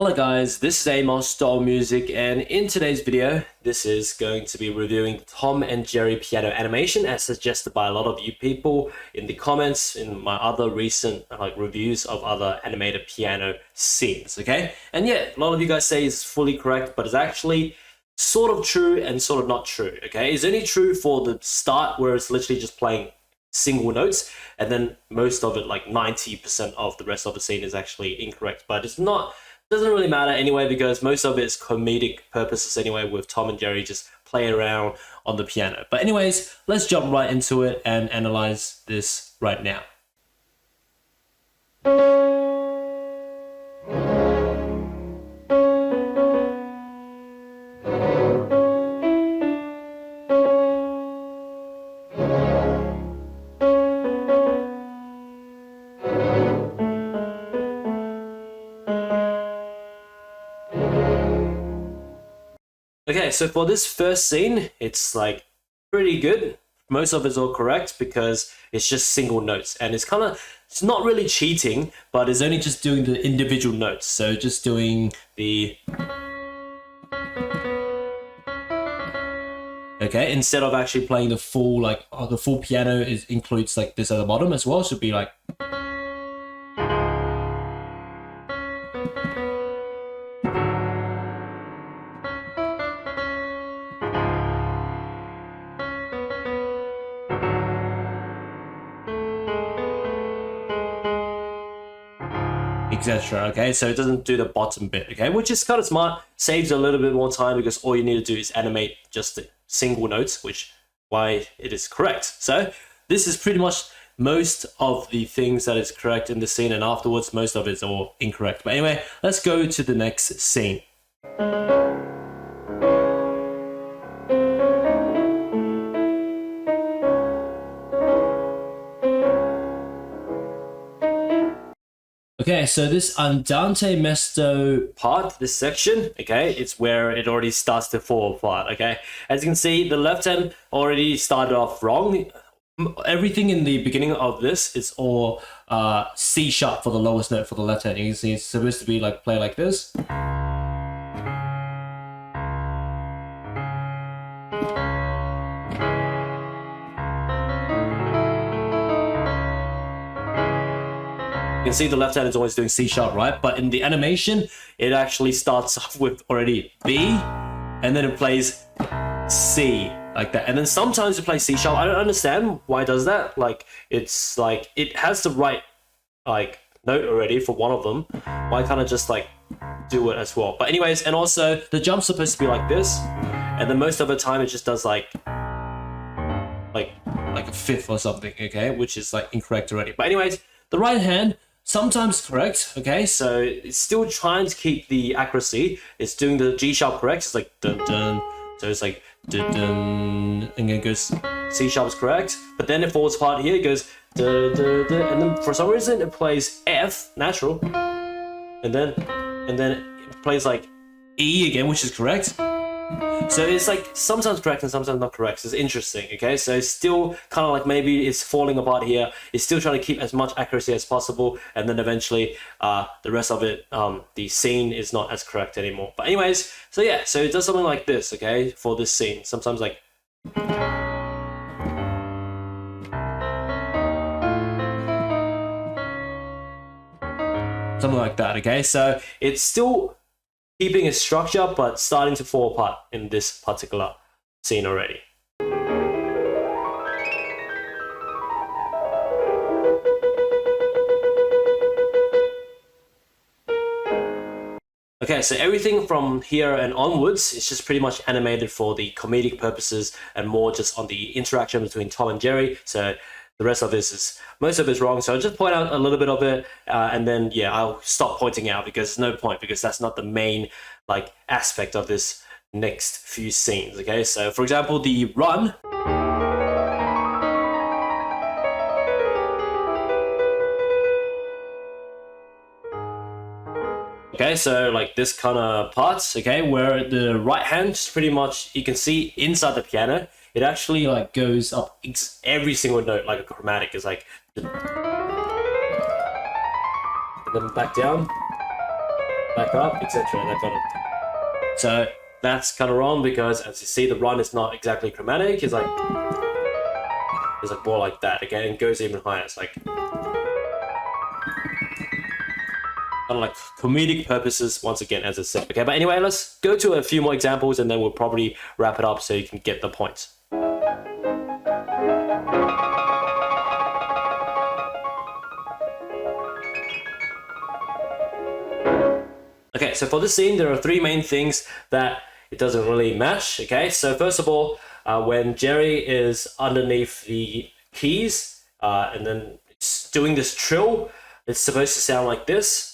Hello guys, this is Amosdoll Music, and in today's video, this is going to be reviewing Tom and Jerry piano animation as suggested by a lot of you people in the comments in my other recent reviews of other animated piano scenes, okay? And yeah, a lot of you guys say it's fully correct, but it's actually sort of true and sort of not true, okay? It's only true for the start where it's literally just playing single notes, and then most of it, like 90% of the rest of the scene is actually incorrect, but it's not. Doesn't really matter anyway because most of it is comedic purposes anyway, with Tom and Jerry just playing around on the piano. But anyways, let's jump right into it and analyze this right now. Okay, so for this first scene, it's like pretty good. Most of it's all correct because it's just single notes, and it's not really cheating, but it's only just doing the individual notes. So just doing the, okay, instead of actually playing the full, the full piano includes like this at the bottom as well. Should be like, etc. Okay, so it doesn't do the bottom bit, okay, which is kind of smart, saves a little bit more time because all you need to do is animate just the single notes, which why it is correct. So this is pretty much most of the things that is correct in the scene, and afterwards most of it's all incorrect. But anyway, let's go to the next scene. Okay, so this Andante Mesto part, this section, okay, it's where it already starts to fall apart, okay? As you can see, the left hand already started off wrong. Everything in the beginning of this is all C sharp for the lowest note for the left hand. You can see it's supposed to be like play like this. You can see the left hand is always doing C sharp, right? But in the animation, it actually starts off with already B, and then it plays C like that. And then sometimes it plays C sharp. I don't understand why it does that. Like, it's like, it has the right note already for one of them. Why can't I just do it as well? But anyways, and also the jump's supposed to be like this, and then most of the time it just does like a fifth or something, okay? Which is incorrect already. But anyways, the right hand, sometimes correct, okay? So it's still trying to keep the accuracy. It's doing the G sharp correct. It's like dun dun. So it's like dun dun, and then it goes C sharp is correct. But then it falls apart here. It goes dun dun dun, and then for some reason it plays F natural, and then it plays like E again, which is correct. So it's sometimes correct and sometimes not correct. So it's interesting, okay? So it's still kind of maybe it's falling apart here. It's still trying to keep as much accuracy as possible, and then eventually the rest of it, the scene is not as correct anymore. But anyways, so yeah, so it does something like this, okay, for this scene. Sometimes something like that, okay? So it's still keeping its structure, but starting to fall apart in this particular scene already. Okay, so everything from here and onwards is just pretty much animated for the comedic purposes and more just on the interaction between Tom and Jerry. So the rest of this is, most of it's wrong, so I'll just point out a little bit of it, and then yeah, I'll stop pointing out because there's no point, because that's not the main aspect of this next few scenes, okay? So for example, the run. Okay, so this kind of parts, okay, where the right hand just pretty much, you can see inside the piano, it actually goes up every single note like a chromatic. Is and then back down, back up, etc. That kind of thing. So that's kind of wrong because, as you see, the run is not exactly chromatic. It's like more like that. Again, it goes even higher. It's like kind of like comedic purposes once again, as I said. Okay, but anyway, let's go to a few more examples and then we'll probably wrap it up so you can get the point. Okay, so for this scene, there are three main things that it doesn't really match. Okay, so first of all, when Jerry is underneath the keys and then it's doing this trill, it's supposed to sound like this.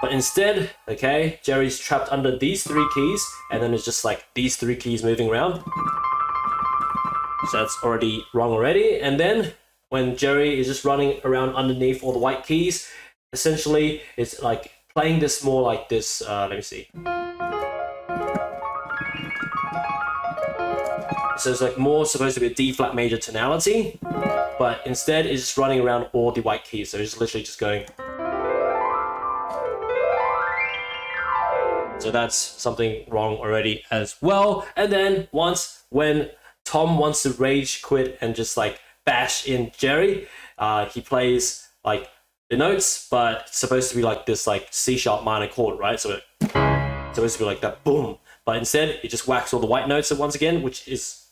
But instead, okay, Jerry's trapped under these three keys and then it's just like these three keys moving around. So that's already wrong already. And then when Jerry is just running around underneath all the white keys, essentially it's like playing this more like this. Let me see. So it's like more supposed to be a D flat major tonality, but instead it's just running around all the white keys. So it's literally just going. So that's something wrong already as well. And then when Tom wants to rage quit and just like bash in Jerry, he plays like the notes, but it's supposed to be like this like C sharp minor chord, right? So it's supposed to be like that boom, but instead it just whacks all the white notes once again, which is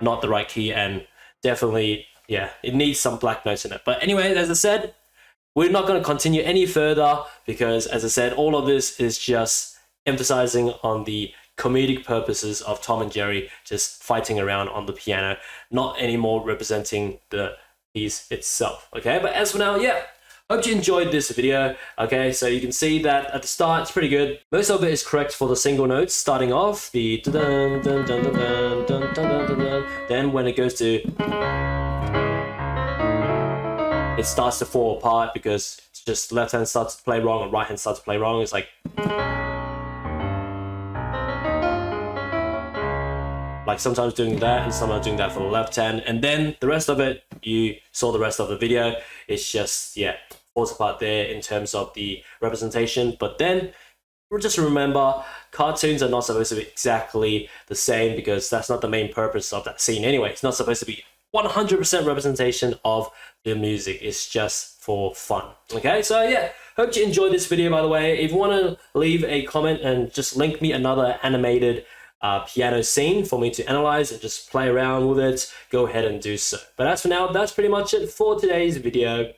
not the right key, and definitely, yeah, it needs some black notes in it. But anyway, as I said, we're not going to continue any further because, as I said, all of this is just emphasizing on the comedic purposes of Tom and Jerry just fighting around on the piano, not anymore representing the piece itself. Okay, but as for now, yeah, hope you enjoyed this video. Okay, so you can see that at the start it's pretty good. Most of it is correct for the single notes starting off, the dun dun dun dun dun dun dun dun dun. Then when it goes to, it starts to fall apart because it's just left hand starts to play wrong and right hand starts to play wrong. It's like sometimes doing that and sometimes doing that for the left hand, and then the rest of it, you saw the rest of the video, it's just, yeah, falls apart there in terms of the representation. But then just remember, cartoons are not supposed to be exactly the same because that's not the main purpose of that scene anyway. It's not supposed to be 100% representation of the music. It's just for fun. Okay, so yeah, hope you enjoyed this video. By the way, if you want to leave a comment and just link me another animated piano scene for me to analyze and just play around with it, go ahead and do so. But as for now, that's pretty much it for today's video.